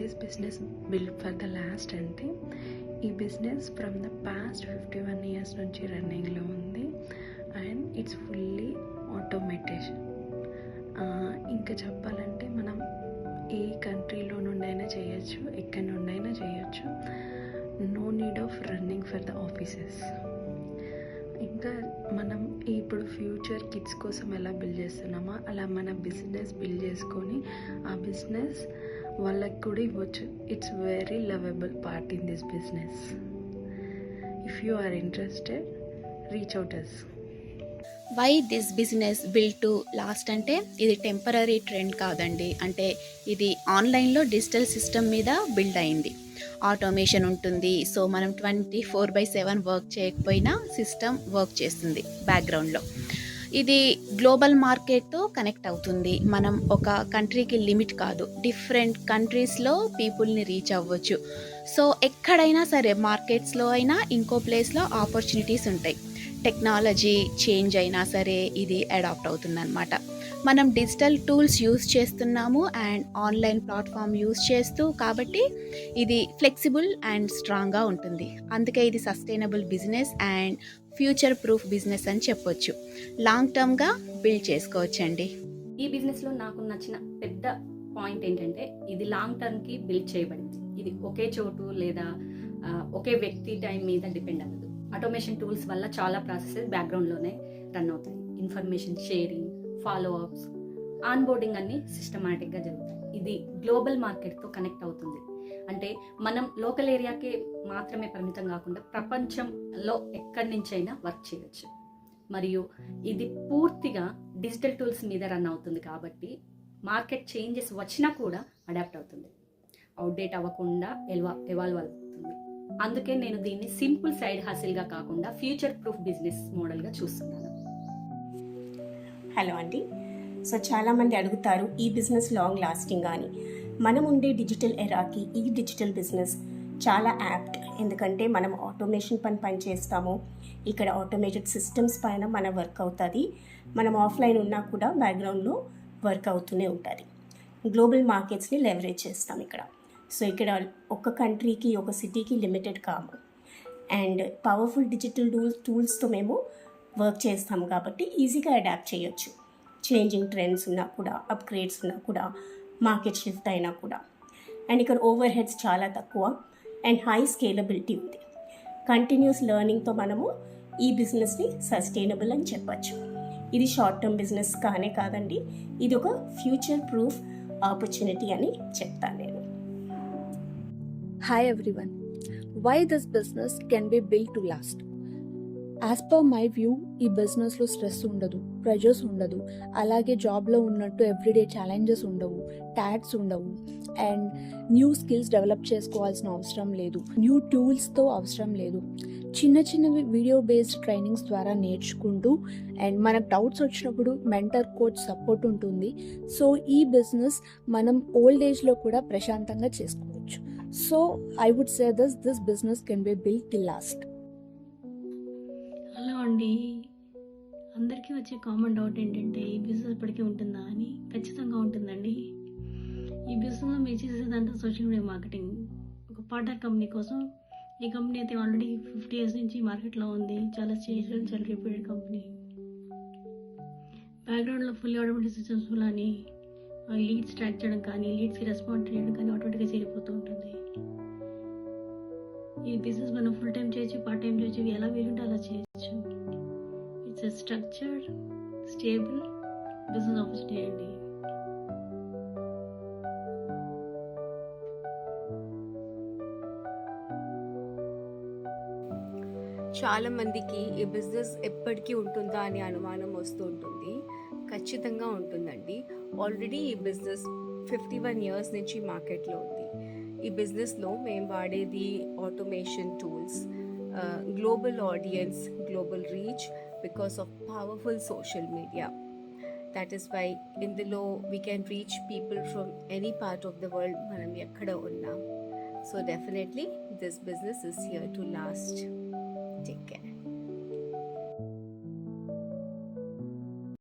This business build for the last అంటే ఈ business from the past 51 years నుంచి రన్నింగ్లో ఉంది అండ్ ఇట్స్ ఫుల్లీ ఆటోమేటేషన్. ఇంకా చెప్పాలంటే మనం ఏ కంట్రీలో నుండైనా చేయొచ్చు, ఎక్కడి నుండైనా చేయొచ్చు. No need of running for the offices. ఇంకా మనం ఇప్పుడు ఫ్యూచర్ కిడ్స్ కోసం ఎలా బిల్డ్ చేస్తున్నామో అలా మన బిజినెస్ బిల్డ్ చేసుకొని ఆ బిజినెస్ వాళ్ళకి కూడా ఇవ్వచ్చు. It's very lovable part in this business. If you are interested reach out us. Why this business build to last అంటే ఇది టెంపరీ ట్రెండ్ కాదండి. అంటే ఇది ఆన్లైన్లో డిజిటల్ సిస్టమ్ మీద బిల్డ్ అయింది. ఆటోమేషన్ ఉంటుంది. సో మనం 24/7 వర్క్ చేయకపోయినా సిస్టమ్ వర్క్ చేస్తుంది బ్యాక్గ్రౌండ్లో. ఇది గ్లోబల్ మార్కెట్తో కనెక్ట్ అవుతుంది. మనం ఒక కంట్రీకి లిమిట్ కాదు, డిఫరెంట్ కంట్రీస్లో పీపుల్ని రీచ్ అవ్వచ్చు. సో ఎక్కడైనా సరే మార్కెట్స్లో అయినా ఇంకో ప్లేస్లో ఆపర్చునిటీస్ ఉంటాయి. టెక్నాలజీ చేంజ్ అయినా సరే ఇది అడాప్ట్ అవుతుందన్నమాట. మనం డిజిటల్ టూల్స్ యూస్ చేస్తున్నాము అండ్ ఆన్లైన్ ప్లాట్ఫామ్ యూస్ చేస్తూ, కాబట్టి ఇది ఫ్లెక్సిబుల్ అండ్ స్ట్రాంగ్గా ఉంటుంది. అందుకే ఇది sustainable business and future proof business అని చెప్పొచ్చు. లాంగ్ టర్మ్గా బిల్డ్ చేసుకోవచ్చండి. ఈ బిజినెస్లో నాకు నచ్చిన పెద్ద పాయింట్ ఏంటంటే ఇది లాంగ్ టర్మ్కి బిల్డ్ చేయబడింది. ఇది ఒకే చోటు లేదా ఒకే వ్యక్తి టైం మీద డిపెండ్ అవ్వదు. ఆటోమేషన్ టూల్స్ వల్ల చాలా ప్రాసెసెస్ బ్యాక్గ్రౌండ్లోనే రన్ అవుతాయి. Information sharing, follow ups, onboarding అన్నీ సిస్టమాటిక్గా జరుగుతాయి. ఇది గ్లోబల్ మార్కెట్తో కనెక్ట్ అవుతుంది. అంటే మనం లోకల్ ఏరియాకే మాత్రమే పరిమితం కాకుండా ప్రపంచంలో ఎక్కడి నుంచైనా వర్క్ చేయొచ్చు. మరియు ఇది పూర్తిగా డిజిటల్ టూల్స్ మీద రన్ అవుతుంది కాబట్టి మార్కెట్ చేంజెస్ వచ్చినా కూడా అడాప్ట్ అవుతుంది. అవుట్డేట్ అవ్వకుండా ఎవాల్వ్ అవుతుంది. అందుకే నేను దీన్ని సింపుల్ సైడ్ హసిల్గా కాకుండా ఫ్యూచర్ ప్రూఫ్ బిజినెస్ మోడల్గా చూస్తున్నాను. హలో అండి. సో చాలామంది అడుగుతారు ఈ బిజినెస్ లాంగ్ లాస్టింగ్ అని. మనం ఉండే డిజిటల్ ఎరాకి ఈ డిజిటల్ బిజినెస్ చాలా యాప్ట్. ఎందుకంటే మనం ఆటోమేషన్ పని చేస్తాము. ఇక్కడ ఆటోమేటెడ్ సిస్టమ్స్ పైన మన వర్క్ అవుతుంది. మనం ఆఫ్లైన్ ఉన్నా కూడా బ్యాక్గ్రౌండ్లో వర్క్ అవుతూనే ఉంటుంది. గ్లోబల్ మార్కెట్స్ని లెవరేజ్ చేస్తాం ఇక్కడ. సో ఇక్కడ ఒక కంట్రీకి, ఒక సిటీకి లిమిటెడ్ కాము. అండ్ పవర్ఫుల్ డిజిటల్ టూల్స్తో మేము వర్క్ చేస్తాం కాబట్టి ఈజీగా అడాప్ట్ చేయొచ్చు. చేంజింగ్ ట్రెండ్స్ ఉన్నా కూడా, అప్గ్రేడ్స్ ఉన్నా కూడా, మార్కెట్ షిఫ్ట్ అయినా కూడా. అండ్ ఇక్కడ ఓవర్ హెడ్స్ చాలా తక్కువ అండ్ హై స్కేలబిలిటీ ఉంది. కంటిన్యూస్ లెర్నింగ్తో మనము ఈ బిజినెస్ని సస్టైనబుల్ అని చెప్పచ్చు. ఇది షార్ట్ టర్మ్ బిజినెస్ కాదండి, ఇది ఒక ఫ్యూచర్ ప్రూఫ్ ఆపర్చునిటీ అని చెప్తాను నేను. Hi everyone. Why this business can be built to last? As per my view, ఈ బిజినెస్లో స్ట్రెస్ ఉండదు, ప్రెజర్స్ ఉండదు, అలాగే జాబ్లో ఉన్నట్టు ఎవ్రీడే ఛాలెంజెస్ ఉండవు, ట్యాగ్స్ ఉండవు, అండ్ న్యూ స్కిల్స్ డెవలప్ చేసుకోవాల్సిన అవసరం లేదు, న్యూ టూల్స్తో అవసరం లేదు. చిన్నవి వీడియో బేస్డ్ ట్రైనింగ్స్ ద్వారా నేర్చుకుంటూ అండ్ మనకు డౌట్స్ వచ్చినప్పుడు మెంటర్ కోచ్ సపోర్ట్ ఉంటుంది. సో ఈ బిజినెస్ మనం ఓల్డ్ ఏజ్లో కూడా ప్రశాంతంగా చేసుకోవచ్చు. So I would say this business can be built to last. Hello అండి, అందరికీ వచ్చే కామన్ డౌట్ ఏంటంటే ఈ బిజినెస్ ఇప్పటికీ ఉంటుందా అని. ఖచ్చితంగా ఉంటుందండి. ఈ బిజినెస్లో మీరు చేసేదంతా సోషల్ మీడియా మార్కెటింగ్. ఒక పార్ట్నర్ కంపెనీ కోసం ఈ కంపెనీ అయితే ఆల్రెడీ 50 years నుంచి మార్కెట్లో ఉంది. చాలా స్టేషన్, చాలా రిపీటెడ్ కంపెనీ. బ్యాక్గ్రౌండ్లో ఫుల్ ఆటోమేటిక్ సిస్టమ్స్ అని లీడ్స్ ట్రాక్ చేయడం కానీ, లీడ్స్కి రెస్పాండ్ చేయడం కానీ ఆటోమేటిక్గా జరిగిపోతూ ఉంటుంది. ఈ బిజినెస్ మనం ఫుల్ టైం చేయొచ్చు, పార్ట్ టైం చేయొచ్చు, ఎలా వీలుంటే అలా చేయొచ్చు. It's a structured, stable business opportunity అండి. చాలామందికి ఈ బిజినెస్ ఎప్పటికీ ఉంటుందా అని అనుమానం వస్తూ ఉంటుంది. ఖచ్చితంగా ఉంటుందండి. ఆల్రెడీ ఈ బిజినెస్ 51 years నుంచి మార్కెట్లో ఉంది. ఈ బిజినెస్లో మేము వాడేది automation tools, global audience, global reach because of powerful social media. That is why ఇందులో we can reach people from any part of the world, మనం ఎక్కడ ఉన్నా. So definitely this business is here to last. Take care.